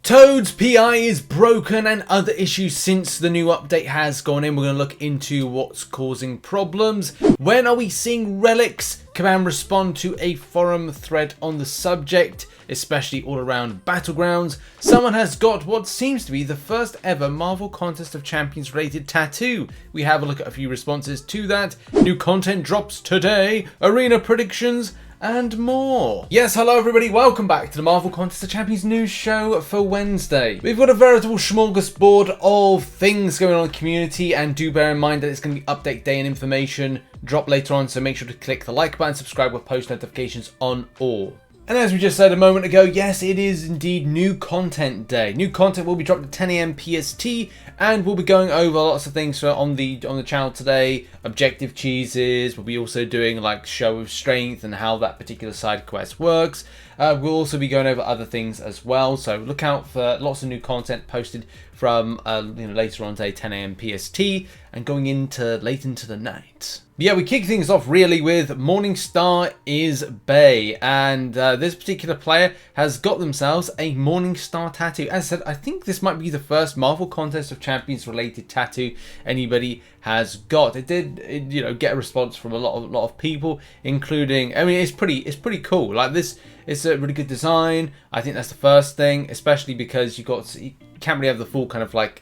Toad's PI is broken and other issues since the new update has gone in. We're going to look into what's causing problems. When are we seeing Relics? Kabam respond to a forum thread on the subject, especially all around Battlegrounds. Someone has got what seems to be the first ever Marvel Contest of Champions related tattoo. We have a look at a few responses to that. New content drops today, arena predictions, and more. Yes, hello everybody, welcome back to the Marvel Contest of Champions news show for Wednesday. We've got a veritable smorgasbord of things going on in the community, and do bear in mind that it's going to be update day and information drop later on, so make sure to click the like button, subscribe with post notifications on all. And as we just said a moment ago, yes, it is indeed new content day. New content will be dropped at 10 AM PST, and we'll be going over lots of things on the channel today. Objective cheeses. We'll be also doing like show of strength and how that particular side quest works. We'll also be going over other things as well. So look out for lots of new content posted from later on today, 10 AM PST, and going into late into the night. Yeah, we kick things off really with Morningstar is Bay, and this particular player has got themselves a Morningstar tattoo. As I said, I think this might be the first Marvel Contest of Champions related tattoo anybody has got. It did, get a response from a lot of people, including. I mean, it's pretty cool. Like this, it's a really good design. I think that's the first thing, especially because you can't really have the full kind of like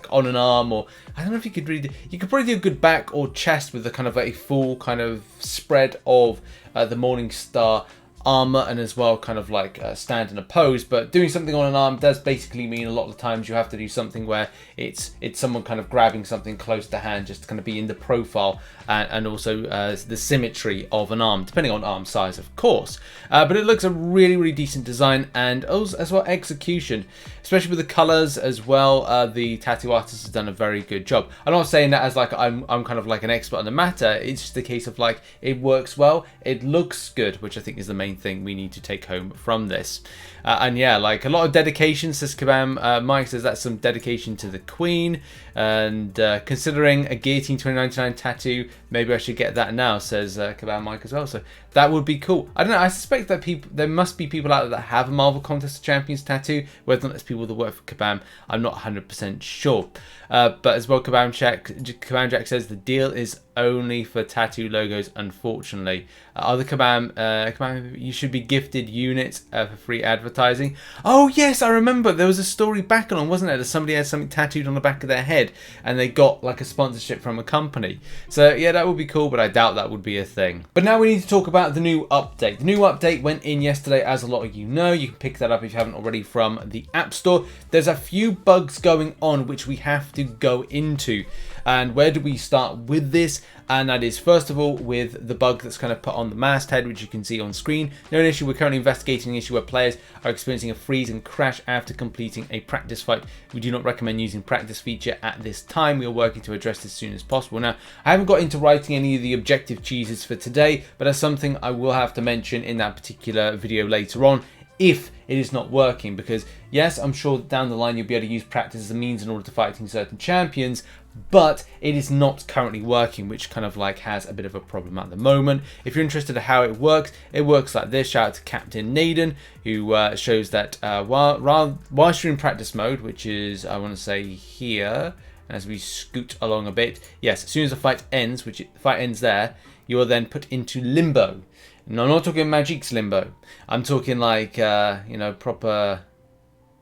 on an arm, or I don't know if you could really you could probably do a good back or chest with a kind of a full kind of spread of the Morningstar armor, and as well kind of like stand in a pose. But doing something on an arm does basically mean a lot of the times you have to do something where it's someone kind of grabbing something close to hand, just to kind of be in the profile and also the symmetry of an arm, depending on arm size of course. But it looks a really decent design, and also as well execution, especially with the colors as well. The tattoo artist has done a very good job. I'm not saying that as like I'm kind of like an expert on the matter. It's just a case of like it works well, it looks good, which I think is the main thing we need to take home from this. And yeah, like a lot of dedication, says Kabam. Mike says that's some dedication to the Queen, and considering a Guillotine 2099 tattoo, maybe I should get that now, says Kabam Mike as well. So that would be cool. I don't know, I suspect that there must be people out there that have a Marvel Contest of Champions tattoo. Whether or not it's people that work for Kabam, I'm not 100% sure. But as well, Kabam Jack says the deal is only for tattoo logos, unfortunately. Other Kabam, you should be gifted units for free advertising. Oh yes, I remember there was a story back on, wasn't there, that somebody had something tattooed on the back of their head and they got like a sponsorship from a company. So yeah, that would be cool, but I doubt that would be a thing. But now we need to talk about the new update. The new update went in yesterday, as a lot of you know. You can pick that up if you haven't already from the App Store. There's a few bugs going on which we have to go into. And where do we start with this? And that is, first of all, with the bug that's kind of put on the masthead, which you can see on screen. Known issue, we're currently investigating an issue where players are experiencing a freeze and crash after completing a practice fight. We do not recommend using practice feature at this time. We are working to address this as soon as possible. Now, I haven't got into writing any of the objective cheeses for today, but that's something I will have to mention in that particular video later on, if it is not working. Because yes, I'm sure down the line you'll be able to use practice as a means in order to fighting certain champions, but it is not currently working, which kind of like has a bit of a problem at the moment. If you're interested in how it works like this. Shout out to Captain Naden, who shows that whilst you're in practice mode, which is, I want to say here, as we scoot along a bit, yes, as soon as the fight ends, the fight ends there, you are then put into limbo. No, I'm not talking Magic's limbo. I'm talking like, proper.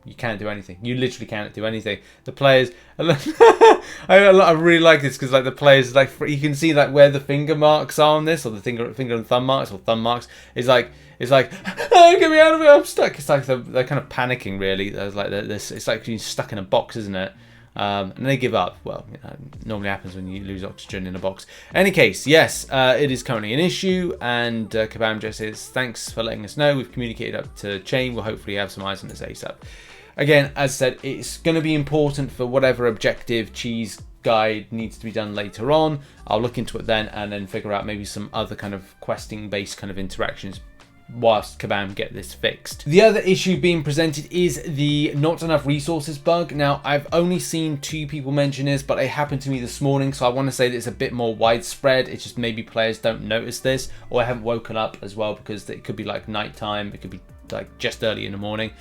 You can't do anything. You literally can't do anything. The players, I really like this because like the players, like you can see like where the finger marks are on this, or the finger and thumb marks, or thumb marks. It's like oh, get me out of it, I'm stuck. It's like they're kind of panicking really. There's like this. It's like being stuck in a box, isn't it? And they give up. Well, normally happens when you lose oxygen in a box. In any case, yes, it is currently an issue, and Kabam just says thanks for letting us know. We've communicated up to Chain. We'll hopefully have some eyes on this ASAP. Again, as I said, it's going to be important for whatever objective cheese guide needs to be done later on. I'll look into it then, and then figure out maybe some other kind of questing based kind of interactions whilst Kabam get this fixed. The other issue being presented is the not enough resources bug. Now, I've only seen 2 people mention this, but it happened to me this morning, so I want to say that it's a bit more widespread. It's just maybe players don't notice this, or I haven't woken up as well, because it could be like nighttime, it could be like just early in the morning,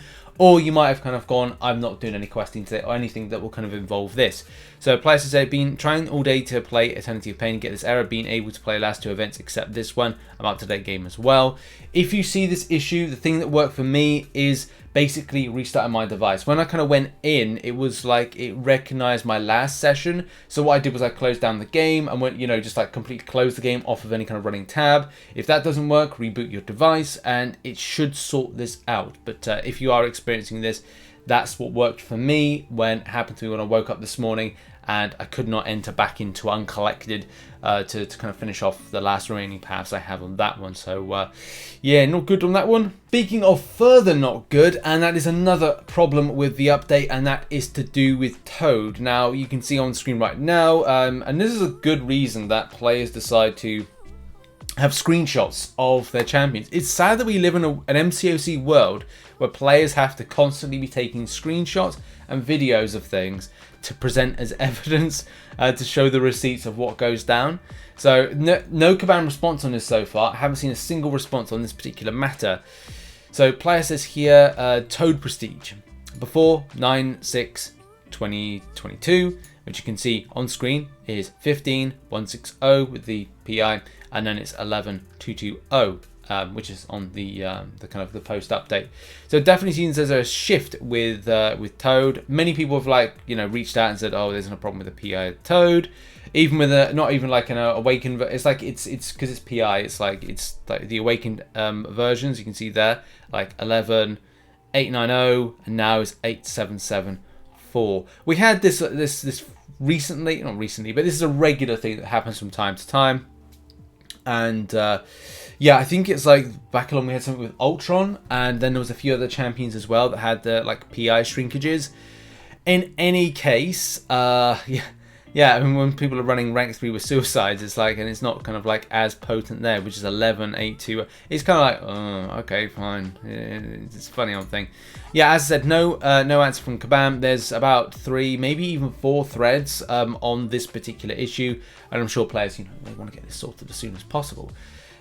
Or you might have kind of gone, I'm not doing any questing today or anything that will kind of involve this. So players have said, been trying all day to play Eternity of Pain, get this error, being able to play last 2 events except this one. I'm up to date game as well. If you see this issue, the thing that worked for me is basically restarting my device. When I kind of went in, it was like it recognized my last session. So what I did was I closed down the game and went, just like completely close the game off of any kind of running tab. If that doesn't work, reboot your device and it should sort this out. But if you are experiencing this, that's what worked for me when it happened to me when I woke up this morning and I could not enter back into Uncollected to kind of finish off the last remaining paths I have on that one. So yeah, not good on that one. Speaking of further not good, and that is another problem with the update, and that is to do with Toad. Now you can see on screen right now, and this is a good reason that players decide to have screenshots of their champions. It's sad that we live in an MCOC world where players have to constantly be taking screenshots and videos of things to present as evidence to show the receipts of what goes down. So no Kabam response on this so far. I haven't seen a single response on this particular matter. So player says here, Toad Prestige before 9/6/2022, which you can see on screen is 15,160 with the PI, and then it's 11,220. Which is on the kind of the post update. So it definitely seems there's a shift with Toad. Many people have reached out and said, oh, there's no problem with the PI of Toad. Even with not even like an awakened, it's like it's because it's PI. It's like the awakened versions. You can see there like 11,890 and now it's 8,774. We had this recently, not recently, but this is a regular thing that happens from time to time. And yeah, I think it's like back along we had something with Ultron, and then there was a few other champions as well that had the like PI shrinkages. In any case, yeah, I mean, when people are running rank 3 with suicides, it's like, and it's not kind of like as potent there, which is 11,820. It's kind of like, oh, okay, fine. It's a funny old thing. Yeah, as I said, no answer from Kabam. There's about 3, maybe even 4 threads on this particular issue, and I'm sure players, they want to get this sorted as soon as possible,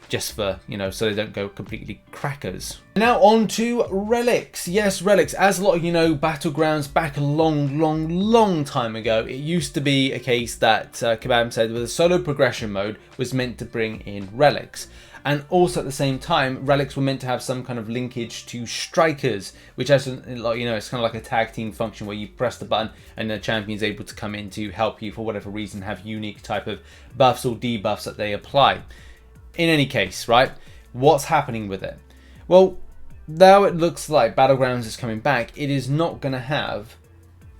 just for, so they don't go completely crackers. Now on to Relics. Yes, Relics. As a lot of Battlegrounds back a long time ago, it used to be a case that Kabam said with a solo progression mode was meant to bring in Relics. And also at the same time, Relics were meant to have some kind of linkage to Strikers, which has, it's kind of like a tag team function where you press the button and the champion's able to come in to help you for whatever reason, have unique type of buffs or debuffs that they apply. In any case, right, what's happening with it? Well, now it looks like Battlegrounds is coming back. It is not going to have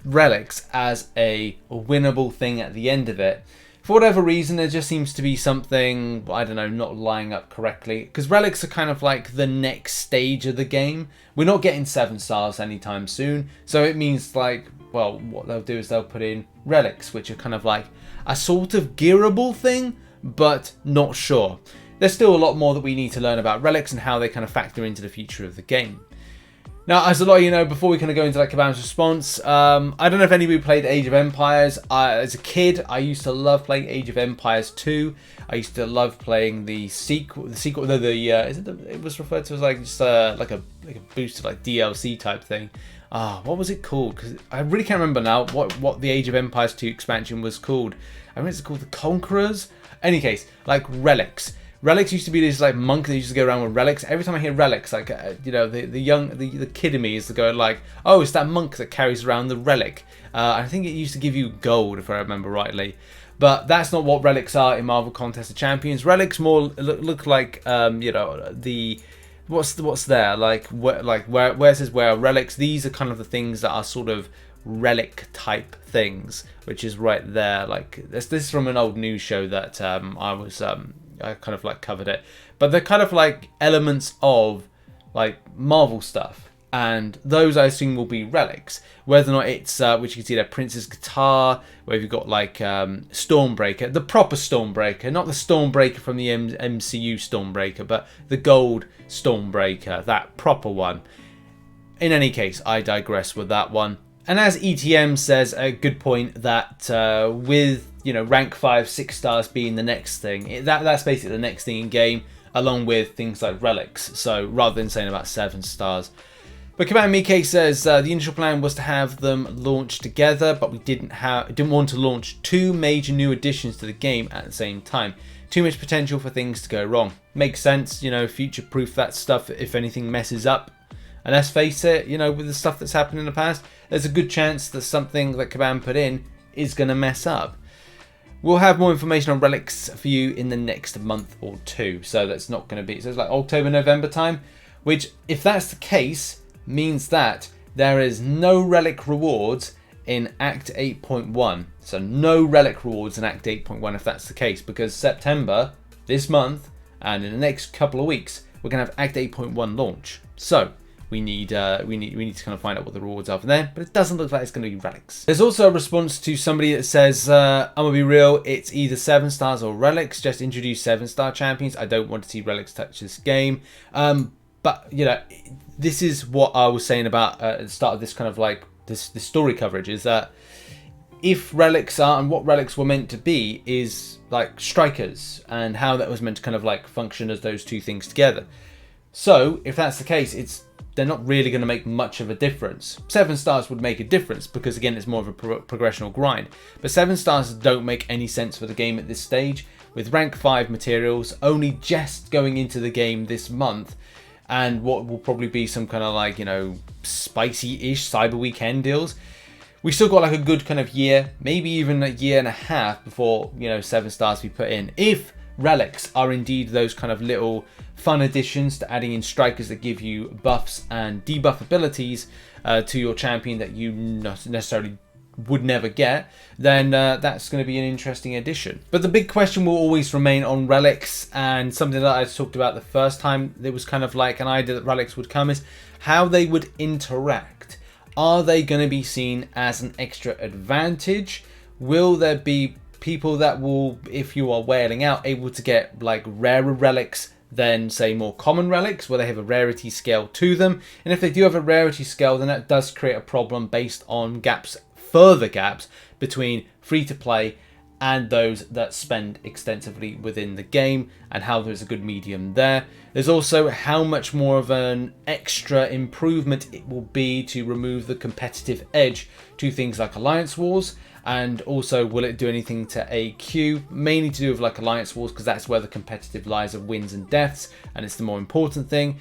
Relics as a winnable thing at the end of it. For whatever reason, there just seems to be something, I don't know, not lining up correctly. Because Relics are kind of like the next stage of the game. We're not getting 7 stars anytime soon. So it means like, well, what they'll do is they'll put in Relics, which are kind of like a sort of gearable thing, but not sure. There's still a lot more that we need to learn about Relics and how they kind of factor into the future of the game. Now, as a lot of you know, before we kind of go into like Kabam's response, I don't know if anybody played Age of Empires. As a kid, I used to love playing Age of Empires 2. I used to love playing the sequel. It was referred to as like just like a boosted like DLC type thing. What was it called? Because I really can't remember now what the Age of Empires 2 expansion was called. I mean, it's called the Conquerors. In any case, like Relics. Relics used to be this like monk that used to go around with relics. Every time I hear relics, like the kid in me is to go like, oh, it's that monk that carries around the relic. I think it used to give you gold, if I remember rightly. But that's not what relics are in Marvel Contest of Champions. Relics more look like what's there like where it says where are relics. These are kind of the things that are sort of relic type things, which is right there. Like this is from an old news show that I kind of like covered it, but they're kind of like elements of like Marvel stuff, and those I assume will be relics. Whether or not it's which you can see there, Prince's guitar, where you've got like Stormbreaker, the proper Stormbreaker, not the Stormbreaker from the MCU Stormbreaker, but the gold Stormbreaker, that proper one. In any case, I digress with that one. And as ETM says, a good point that with rank 5, 6 stars being the next thing, that's basically the next thing in game, along with things like relics. So rather than saying about 7 stars, But Kabam Mike says the initial plan was to have them launch together, but we didn't want to launch two major new additions to the game at the same time. Too much potential for things to go wrong. Makes sense, you know, future-proof that stuff if anything messes up. And let's face it, you know, with the stuff that's happened in the past, there's a good chance that something that Kabam put in is going to mess up. We'll have more information on Relics for you in the next month or two. So that's not going to be, so it's like October, November time, which if that's the case, means that there is no Relic rewards in Act 8.1. So no Relic rewards in Act 8.1 if that's the case, because September, this month, and in the next couple of weeks, we're going to have Act 8.1 launch. So we need to kind of find out what the rewards are for there, but it doesn't look like it's going to be Relics. There's also a response to somebody that says, I'm going to be real, it's either 7 stars or Relics, just introduce 7-star champions. I don't want to see Relics touch this game. But, you know, this is what I was saying about at the start of this kind of like, this story coverage, is that if Relics are, and what Relics were meant to be, is like strikers, and how that was meant to kind of like function as those two things together. So, if that's the case, they're not really going to make much of a difference. 7 stars would make a difference because, again, it's more of a progressional grind. But 7 stars don't make any sense for the game at this stage. With rank 5 materials only just going into the game this month, and what will probably be some kind of like, you know, spicy-ish Cyber Weekend deals, we still got like a good kind of year, maybe even a year and a half before, you know, 7 stars be put in. If Relics are indeed those kind of little fun additions to adding in strikers that give you buffs and debuff abilities to your champion that you not necessarily would never get, then that's going to be an interesting addition. But the big question will always remain on Relics, and something that I talked about the first time there was kind of like an idea that Relics would come, is how they would interact. Are they going to be seen as an extra advantage? Will there be people that will, if you are whaling out, able to get like rarer Relics than say more common Relics, where they have a rarity scale to them? And if they do have a rarity scale, then that does create a problem based on further gaps between free to play and those that spend extensively within the game, and how there's a good medium there. There's also how much more of an extra improvement it will be to remove the competitive edge to things like Alliance Wars, and also will it do anything to AQ, mainly to do with like Alliance Wars, because that's where the competitive lies of wins and deaths, and it's the more important thing.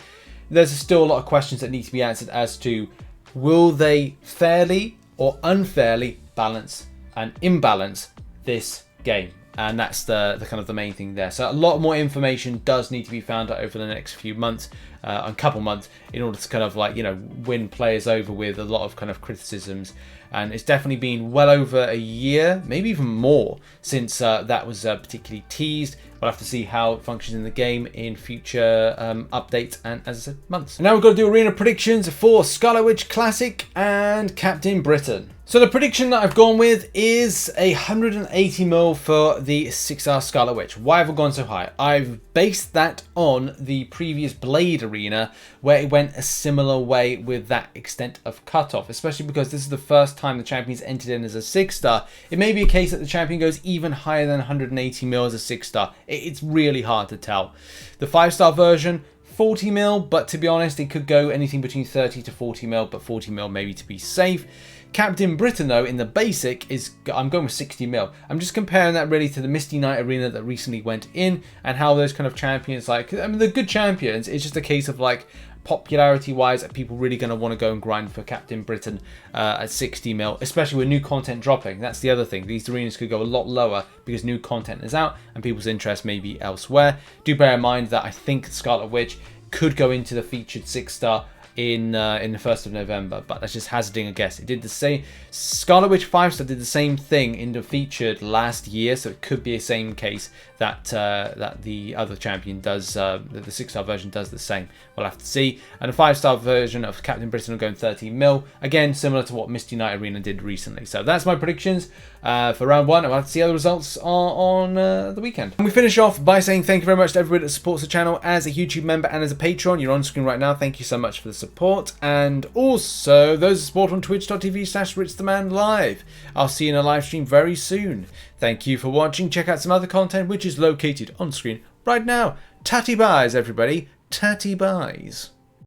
There's still a lot of questions that need to be answered as to, will they fairly or unfairly balance and imbalance this game? And that's the kind of the main thing there. So a lot more information does need to be found out over the next few months, a couple months, in order to kind of like, you know, win players over with a lot of kind of criticisms. And it's definitely been well over a year, maybe even more, since that was particularly teased. We'll have to see how it functions in the game in future updates and, as I said, months. And now we've got to do arena predictions for Scarlet Witch Classic and Captain Britain. So the prediction that I've gone with is 180 mil for the 6-star Scarlet Witch. Why have I gone so high? I've based that on the previous Blade arena, where it went a similar way with that extent of cutoff, especially because this is the first time the champion's entered in as a 6-star. It may be a case that the champion goes even higher than 180 mil as a 6-star. It's really hard to tell. The 5-star version, 40 mil, but to be honest, it could go anything between 30 to 40 mil, but 40 mil maybe to be safe. Captain Britain, though, in the basic, I'm going with 60 mil. I'm just comparing that really to the Misty Knight arena that recently went in, and how those kind of champions, like, I mean, they're good champions. It's just a case of like, popularity-wise, are people really going to want to go and grind for Captain Britain at 60 mil, especially with new content dropping? That's the other thing. These arenas could go a lot lower because new content is out and people's interest may be elsewhere. Do bear in mind that I think Scarlet Witch could go into the featured 6-star in the 1st of November, but that's just hazarding a guess. It did the same. Scarlet Witch 5-star did the same thing in the featured last year, so it could be a same case that that the other champion does, the 6-star version does the same. We'll have to see. And the 5-star version of Captain Britain will go in 30 mil, again similar to what Misty Knight Arena did recently. So that's my predictions for round 1. I'll have to see how the results are on the weekend. And we finish off by saying thank you very much to everybody that supports the channel as a YouTube member and as a patron. You're on screen right now. Thank you so much for the support, and also those who support on twitch.tv/RichTheMan live. I'll see you in a live stream very soon. Thank you for watching. Check out some other content which is located on screen right now. Tatty buys, everybody. Tatty buys.